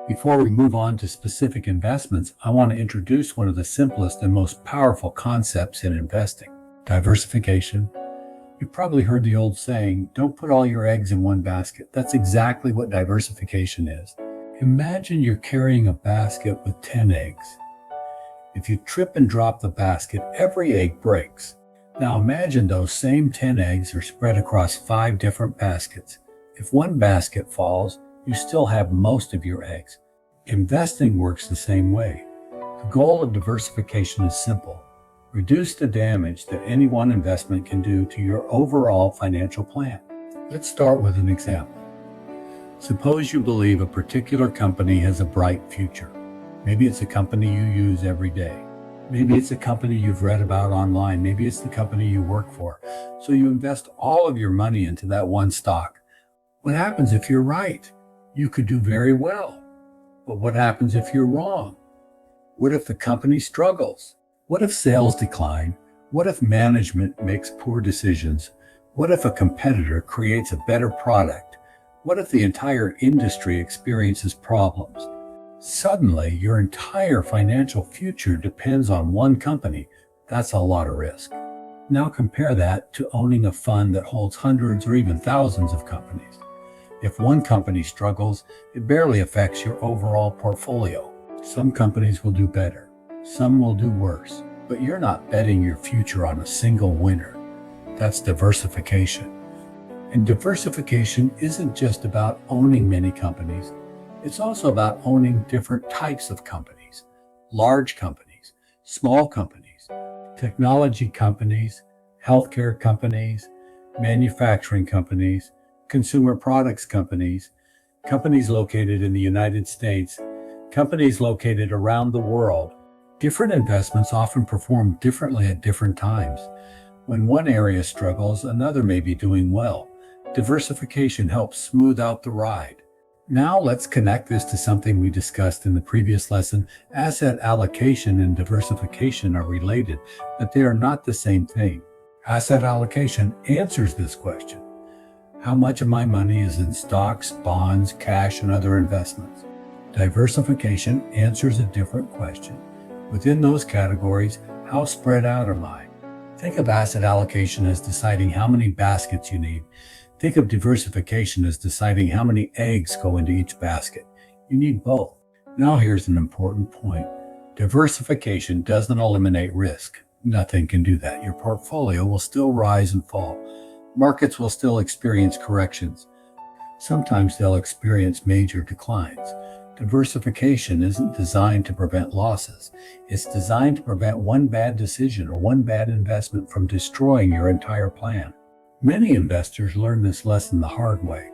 Before we move on to specific investments, I want to introduce one of the simplest and most powerful concepts in investing: diversification. You've probably heard the old saying, don't put all your eggs in one basket. That's exactly what diversification is. Imagine you're carrying a basket with 10 eggs. If you trip and drop the basket, every egg breaks. Now imagine those same 10 eggs are spread across 5 different baskets. If one basket falls, you still have most of your eggs. Investing works the same way. The goal of diversification is simple: reduce the damage that any one investment can do to your overall financial plan. Let's start with an example. Suppose you believe a particular company has a bright future. Maybe it's a company you use every day. Maybe it's a company you've read about online. Maybe it's the company you work for. So you invest all of your money into that one stock. What happens if you're right? You could do very well. But what happens if you're wrong? What if the company struggles? What if sales decline? What if management makes poor decisions? What if a competitor creates a better product? What if the entire industry experiences problems? Suddenly, your entire financial future depends on one company. That's a lot of risk. Now compare that to owning a fund that holds hundreds or even thousands of companies. If one company struggles, it barely affects your overall portfolio. Some companies will do better, some will do worse, but you're not betting your future on a single winner. That's diversification. And diversification isn't just about owning many companies, it's also about owning different types of companies: large companies, small companies, technology companies, healthcare companies, manufacturing companies, consumer products companies, companies located in the United States, companies located around the world. Different investments often perform differently at different times. When one area struggles, another may be doing well. Diversification helps smooth out the ride. Now let's connect this to something we discussed in the previous lesson. Asset allocation and diversification are related, but they are not the same thing. Asset allocation answers this question: how much of my money is in stocks, bonds, cash, and other investments? Diversification answers a different question. Within those categories, how spread out am I? Think of asset allocation as deciding how many baskets you need. Think of diversification as deciding how many eggs go into each basket. You need both. Now here's an important point. Diversification doesn't eliminate risk. Nothing can do that. Your portfolio will still rise and fall. Markets will still experience corrections. Sometimes they'll experience major declines. Diversification isn't designed to prevent losses. It's designed to prevent one bad decision or one bad investment from destroying your entire plan. Many investors learn this lesson the hard way.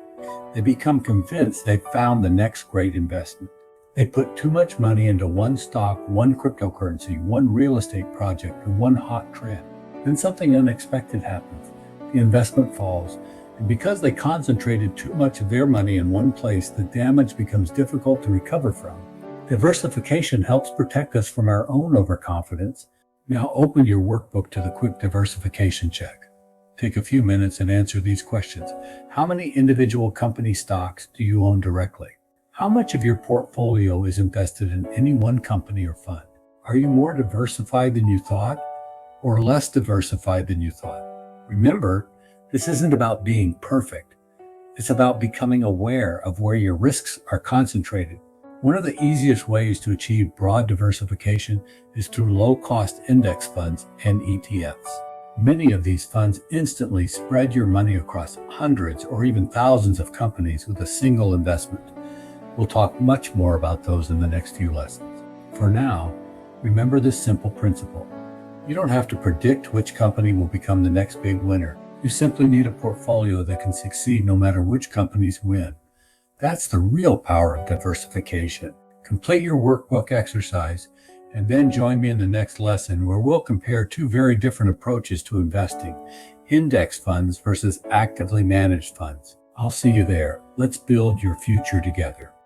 They become convinced they've found the next great investment. They put too much money into one stock, one cryptocurrency, one real estate project, or one hot trend. Then something unexpected happens. The investment falls, and because they concentrated too much of their money in one place, the damage becomes difficult to recover from. Diversification helps protect us from our own overconfidence. Now open your workbook to the quick diversification check. Take a few minutes and answer these questions. How many individual company stocks do you own directly? How much of your portfolio is invested in any one company or fund? Are you more diversified than you thought, or less diversified than you thought? Remember, this isn't about being perfect. It's about becoming aware of where your risks are concentrated. One of the easiest ways to achieve broad diversification is through low-cost index funds and ETFs. Many of these funds instantly spread your money across hundreds or even thousands of companies with a single investment. We'll talk much more about those in the next few lessons. For now, remember this simple principle. You don't have to predict which company will become the next big winner. You simply need a portfolio that can succeed no matter which companies win. That's the real power of diversification. Complete your workbook exercise and then join me in the next lesson where we'll compare two very different approaches to investing: index funds versus actively managed funds. I'll see you there. Let's build your future together.